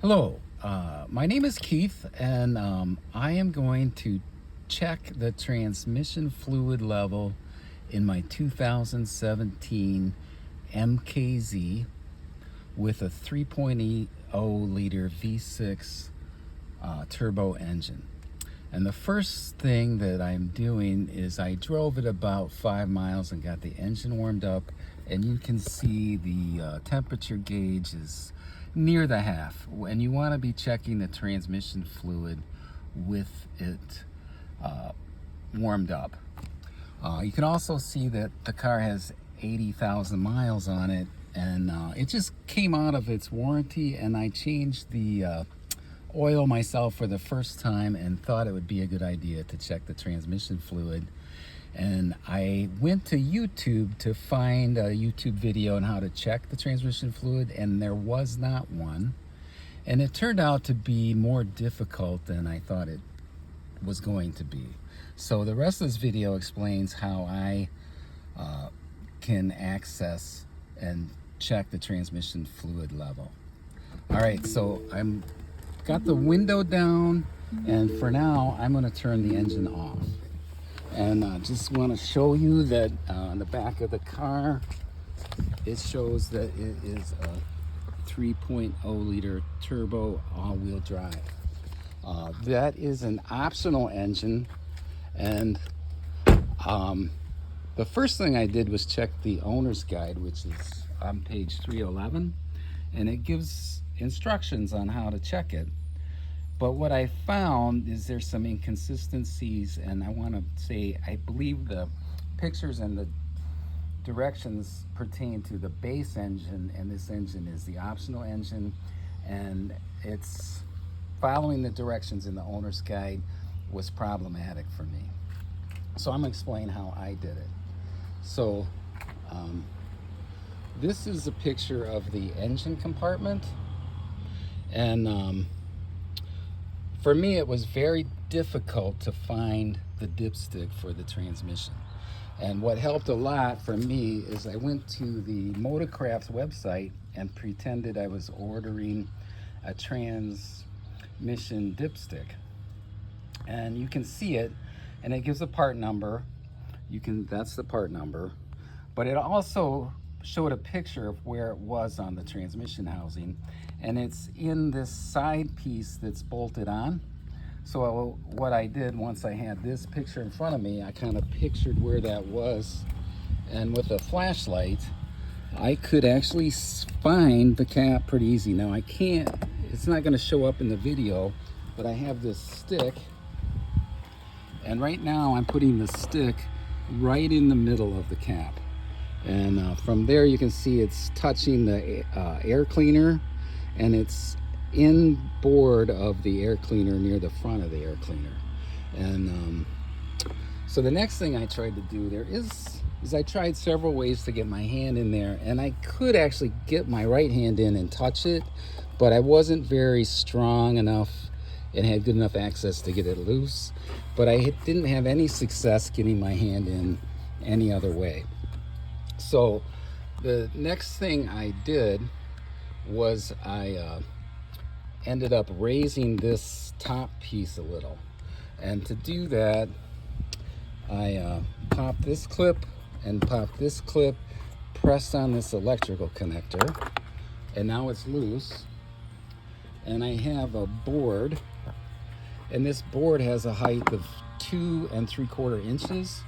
Hello, my name is Keith, and I am going to check the transmission fluid level in my 2017 MKZ with a 3.0 liter V6 turbo engine. And the first thing that I'm doing is I drove it about 5 miles and got the engine warmed up, and you can see the temperature gauge is near the half, and you want to be checking the transmission fluid with it warmed up. You can also see that the car has 80,000 miles on it, and it just came out of its warranty, and I changed the oil myself for the first time and thought it would be a good idea to check the transmission fluid. And I went to YouTube to find a YouTube video on how to check the transmission fluid, and there was not one. And it turned out to be more difficult than I thought it was going to be. So the rest of this video explains how I can access and check the transmission fluid level. All right, so I'm got the window down, and for now I'm going to turn the engine off. And I just want to show you that on the back of the car, it shows that it is a 3.0 liter turbo all-wheel drive. That is an optional engine, and the first thing I did was check the owner's guide, which is on page 311, and it gives instructions on how to check it. But what I found is there's some inconsistencies, and I want to say I believe the pictures and the directions pertain to the base engine, and this engine is the optional engine, and it's following the directions in the owner's guide was problematic for me. So I'm going to explain how I did it. So this is a picture of the engine compartment, and for me, it was very difficult to find the dipstick for the transmission. And what helped a lot for me is I went to the Motorcraft's website and pretended I was ordering a transmission dipstick. And you can see it, and it gives a part number. That's the part number. But it also showed a picture of where it was on the transmission housing, and it's in this side piece that's bolted on. So what I did, once I had this picture in front of me, I kind of pictured where that was, and with a flashlight I could actually find the cap pretty easy. Now it's not going to show up in the video, but I have this stick, and right now I'm putting the stick right in the middle of the cap. And from there you can see it's touching the air cleaner, and it's in board of the air cleaner near the front of the air cleaner. And so the next thing I tried to do there is I tried several ways to get my hand in there, and I could actually get my right hand in and touch it, but I wasn't very strong enough and had good enough access to get it loose. But I didn't have any success getting my hand in any other way. So the next thing I did was I ended up raising this top piece a little. And to do that, I popped this clip and popped this clip, pressed on this electrical connector, and now it's loose. And I have a board, and this board has a height of 2 3/4 inches,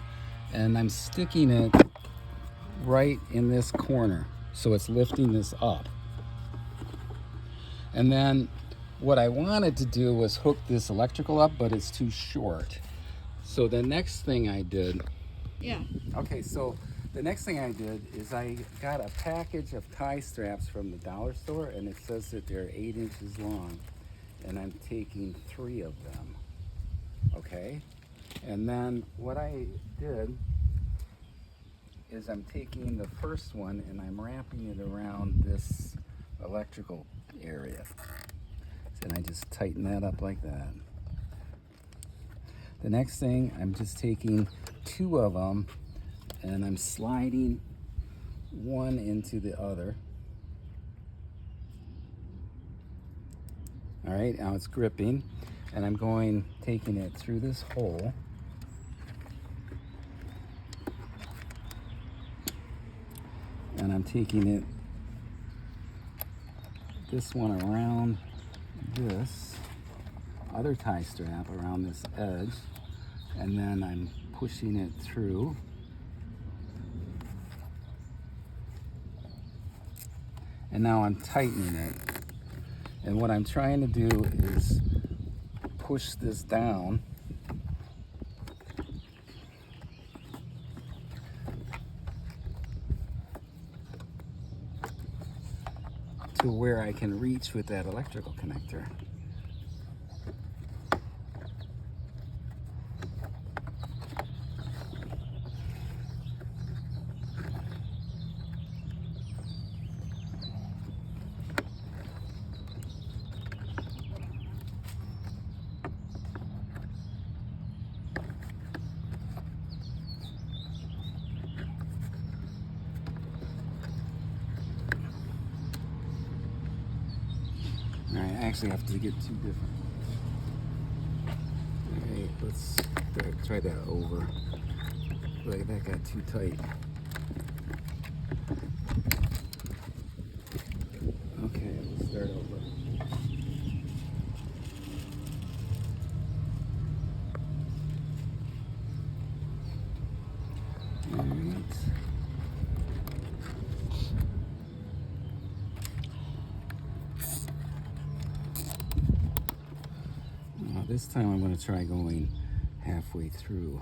and I'm sticking it right in this corner, so it's lifting this up. And then what I wanted to do was hook this electrical up, but it's too short. So the next thing I did, so the next thing I did is I got a package of tie straps from the dollar store, and it says that they're 8 inches long, and I'm taking 3 of them. Okay, and then what I did is I'm taking the first one and I'm wrapping it around this electrical area, and I just tighten that up like that. The next thing, I'm just taking 2 of them and I'm sliding one into the other, All right, now it's gripping, and I'm taking it through this hole. And I'm taking it, this one around this other tie strap around this edge, and then I'm pushing it through. And now I'm tightening it. And what I'm trying to do is push this down to where I can reach with that electrical connector. All right, I actually have to get two different ones. All right, let's try that over. Like that got too tight. Okay, let's start over. All right. This time I'm going to try going halfway through,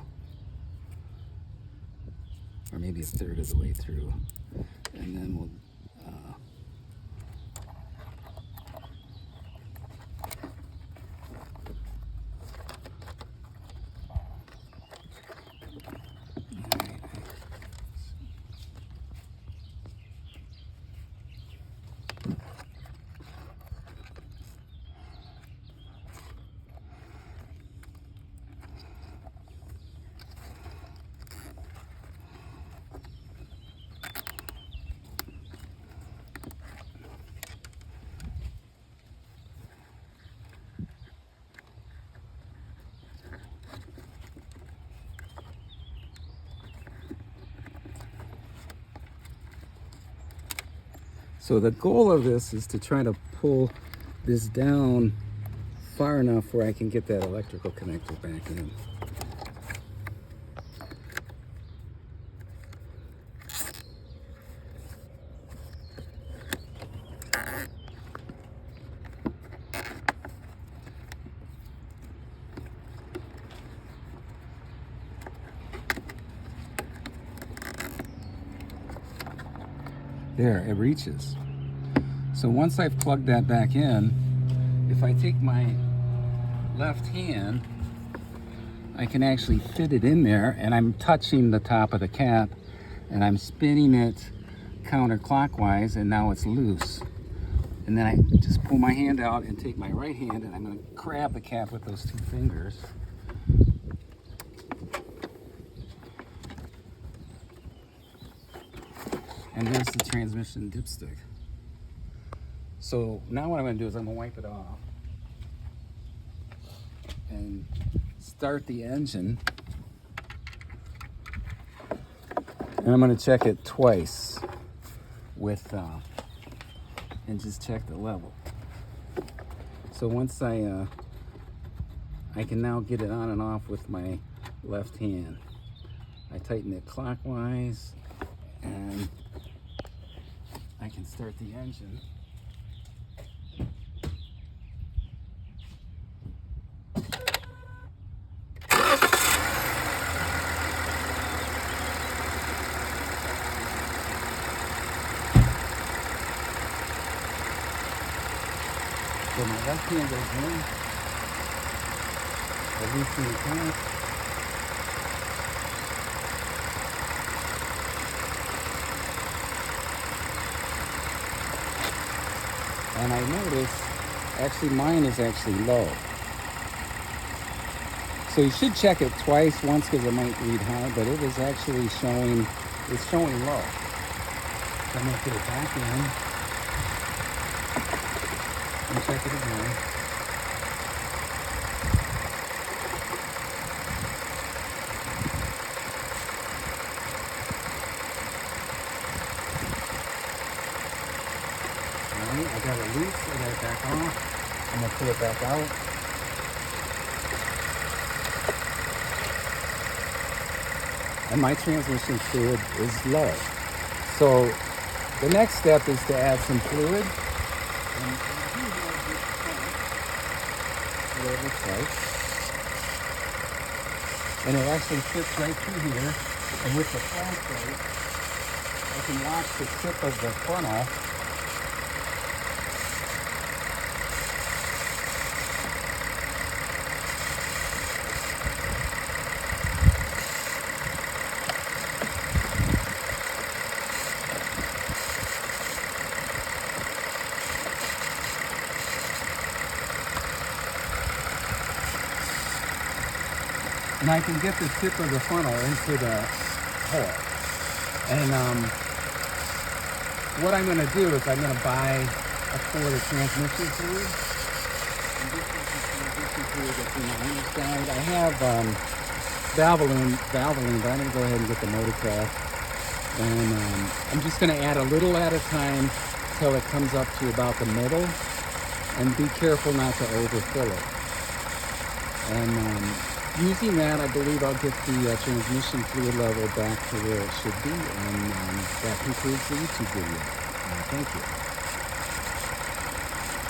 or maybe a third of the way through, and then we'll So the goal of this is to try to pull this down far enough where I can get that electrical connector back in. There, it reaches. So once I've plugged that back in, if I take my left hand, I can actually fit it in there, and I'm touching the top of the cap and I'm spinning it counterclockwise, and now it's loose. And then I just pull my hand out and take my right hand, and I'm going to grab the cap with those two fingers. And there's the transmission dipstick. So now what I'm going to do is I'm going to wipe it off and start the engine. And I'm going to check it twice with and just check the level. So once I can now get it on and off with my left hand. I tighten it clockwise, and I can start the engine. So my left hand goes in, I loosen the cap, and I notice actually mine is actually low. So you should check it twice, once because it might read high, but it is actually showing, it's showing low. So I'm going to put it back in and check it again. that back off. I'm going to pull it back out. And my transmission fluid is low. So the next step is to add some fluid. And it actually fits right through here. And with the flashlight, I can watch the tip of the funnel. And I can get the tip of the funnel into the hole. And what I'm going to do is I'm going to buy a quart of transmission fluid. And this is the transmission fluid that's in the iron side. I have Valvoline, but I'm going to go ahead and get the motor craft. And I'm just going to add a little at a time till it comes up to about the middle. And be careful not to overfill it. And using that, I believe I'll get the transmission fluid level back to where it should be, and that concludes the YouTube video. Thank you.